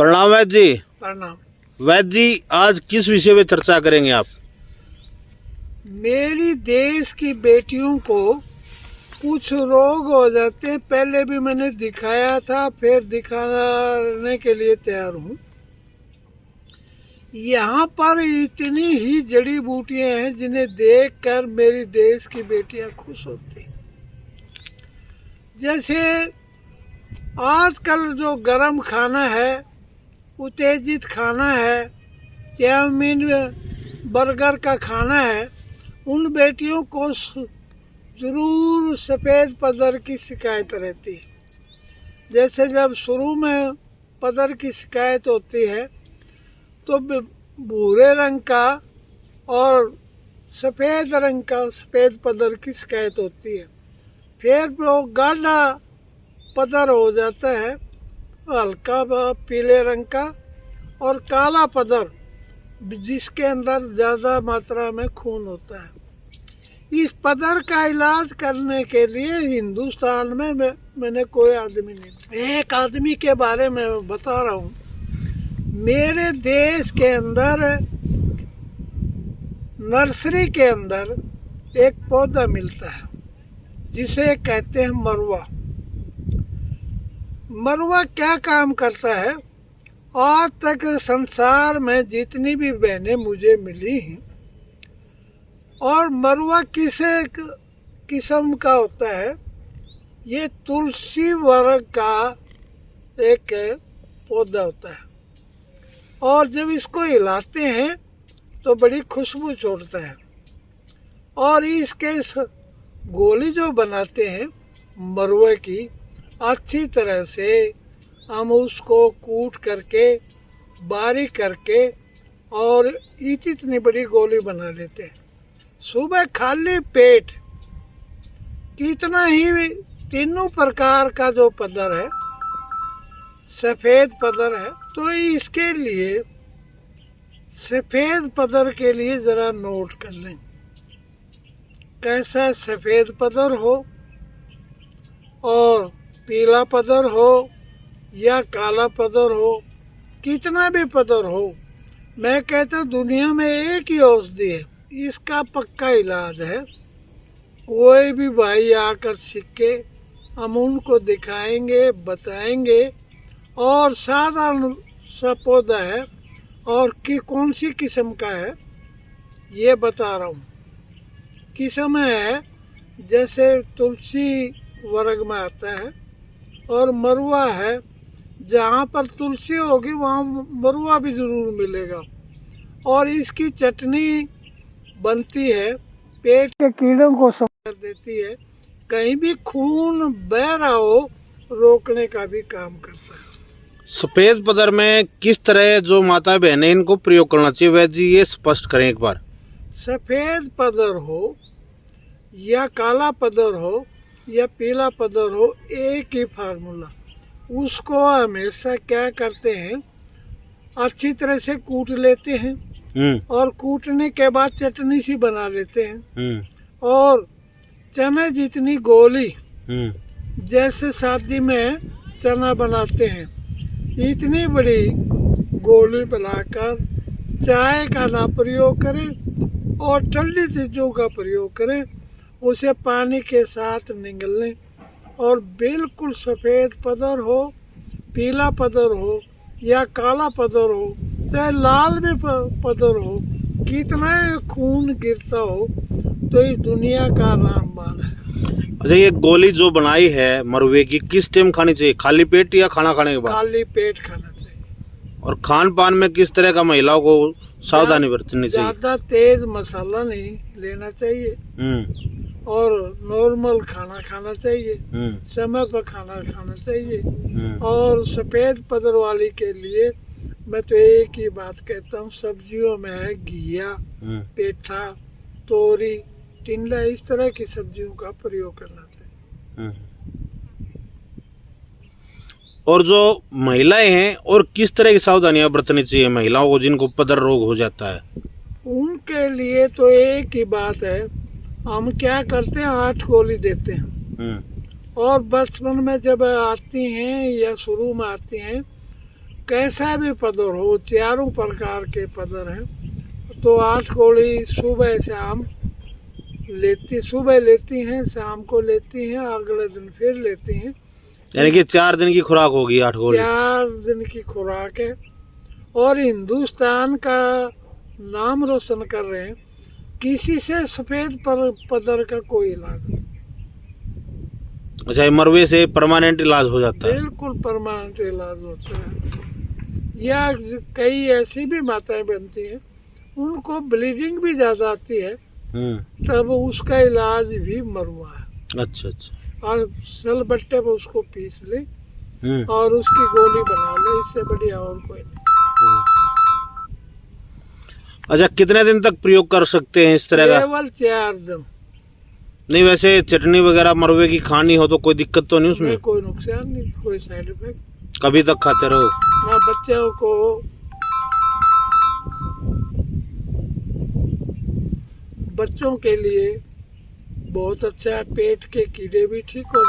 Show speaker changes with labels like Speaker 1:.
Speaker 1: प्रणाम वैद्य जी।
Speaker 2: प्रणाम।
Speaker 1: वैद्य जी, आज किस विषय पे चर्चा करेंगे आप?
Speaker 2: मेरी देश की बेटियों को कुछ रोग हो जाते हैं, पहले भी मैंने दिखाया था, फिर दिखाने के लिए तैयार हूँ। यहाँ पर इतनी ही जड़ी बूटियां हैं जिन्हें देखकर मेरी देश की बेटियां खुश होती हैं। जैसे आजकल जो गरम खाना है, उत्तेजित खाना है, चाउमीन बर्गर का खाना है, उन बेटियों को जरूर सफ़ेद पदर की शिकायत रहती है। जैसे जब शुरू में पदर की शिकायत होती है तो भूरे रंग का और सफ़ेद रंग का सफ़ेद पदर की शिकायत होती है। फिर वो गाढ़ा पदर हो जाता है हल्का पीले रंग का, और काला पदर जिसके अंदर ज़्यादा मात्रा में खून होता है। इस पदर का इलाज करने के लिए हिंदुस्तान में मैंने कोई आदमी नहीं, एक आदमी के बारे में बता रहा हूँ। मेरे देश के अंदर नर्सरी के अंदर एक पौधा मिलता है जिसे कहते हैं मरुआ। मरुआ क्या काम करता है? आज तक संसार में जितनी भी बहनें मुझे मिली हैं, और मरुआ किसे किस्म का होता है, ये तुलसी वर्ग का एक पौधा होता है, और जब इसको हिलाते हैं तो बड़ी खुशबू छोड़ता है। और इसके गोली जो बनाते हैं मरुए की, अच्छी तरह से हम उसको कूट करके बारीक करके और इतनी बड़ी गोली बना लेते हैं। सुबह खाली पेट कितना ही तीनों प्रकार का जो पदर है, सफ़ेद पदर है, तो इसके लिए सफ़ेद पदर के लिए ज़रा नोट कर लें। कैसा सफ़ेद पदर हो और पीला पदर हो या काला पदर हो, कितना भी पदर हो, मैं कहता हूँ दुनिया में एक ही औषधि है, इसका पक्का इलाज है। कोई भी भाई आकर सीखे, हम उनको दिखाएंगे, बताएंगे। और साधारण सा पौधा है, और कि कौन सी किस्म का है ये बता रहा हूँ। किस्म है जैसे तुलसी वर्ग में आता है, और मरुआ है, जहाँ पर तुलसी होगी वहाँ मरुआ भी ज़रूर मिलेगा। और इसकी चटनी बनती है, पेट के कीड़ों को कर देती है, कहीं भी खून बह रहा हो रोकने का भी काम करता है।
Speaker 1: सफेद पदर में किस तरह जो माता बहनें इनको प्रयोग करना चाहिए वैद्य जी, ये स्पष्ट करें एक बार।
Speaker 2: सफ़ेद पदर हो या काला पदर हो या पीला पदर हो, एक ही फार्मूला। उसको हमेशा क्या करते हैं, अच्छी तरह से कूट लेते हैं, और कूटने के बाद चटनी सी बना लेते हैं, और चने जितनी गोली, जैसे शादी में चना बनाते हैं, इतनी बड़ी गोली बनाकर चाय का ना प्रयोग करें और ठंडी चीज़ों का प्रयोग करें। उसे पानी के साथ निगलने, और बिल्कुल सफ़ेद पदर हो, पीला पदर हो या काला पदर हो, चाहे लाल भी पदर हो, कितना खून गिरता हो, तो इस दुनिया का रामबाण है।
Speaker 1: अच्छा, ये गोली जो बनाई है मरुए की, किस टाइम खानी चाहिए? खाली पेट या खाना खाने के बाद?
Speaker 2: खाली पेट खाना चाहिए।
Speaker 1: और खान पान में किस तरह का महिलाओं को सावधानी बरतनी चाहिए?
Speaker 2: ज़्यादा तेज मसाला नहीं लेना चाहिए, और नॉर्मल खाना खाना चाहिए, समय पर खाना खाना चाहिए। और सफ़ेद पदर वाली के लिए मैं तो एक ही बात कहता हूँ, सब्जियों में है घिया, पेठा, तोरी, टिंडा, इस तरह की सब्जियों का प्रयोग करना चाहिए।
Speaker 1: और जो महिलाएं हैं, और किस तरह की सावधानियां बरतनी चाहिए महिलाओं को जिनको पदर रोग हो जाता है?
Speaker 2: उनके लिए तो एक ही बात है, हम क्या करते हैं, 8 गोली देते हैं। और बचपन में जब आती हैं या शुरू में आती हैं, कैसा भी पदर हो, चारों प्रकार के पदर हैं। तो 8 गोली सुबह शाम सुबह लेती हैं, शाम को लेती हैं, अगले दिन फिर लेती हैं।
Speaker 1: यानी कि 4 दिन की खुराक होगी 8 गोली।
Speaker 2: 4 दिन की खुराक है और हिंदुस्तान का नाम रोशन कर रहे हैं। किसी से सफेद पदर का कोई इलाज नहीं,
Speaker 1: अच्छा, ये मरवे से परमानेंट इलाज हो जाता है?
Speaker 2: बिल्कुल परमानेंट इलाज होता है। या कई ऐसी भी माताएं बनती हैं उनको ब्लीडिंग भी ज्यादा आती है, तब उसका इलाज भी मरुआ है।
Speaker 1: अच्छा अच्छा।
Speaker 2: और सिलबट्टे पे उसको पीस ले और उसकी गोली बना ले, इससे बढ़िया और कोई नहीं।
Speaker 1: अच्छा, कितने दिन तक प्रयोग कर सकते हैं इस तरह का?
Speaker 2: केवल 4 दिन।
Speaker 1: नहीं, वैसे चटनी वगैरह मरवे की खानी हो तो कोई दिक्कत तो नहीं उसमें?
Speaker 2: कोई नुकसान नहीं, कोई साइड इफेक्ट।
Speaker 1: कभी तक खाते रहो?
Speaker 2: ना बच्चों को, बच्चों के लिए बहुत अच्छा है। पेट के कीड़े भी ठीक हो जाते हैं।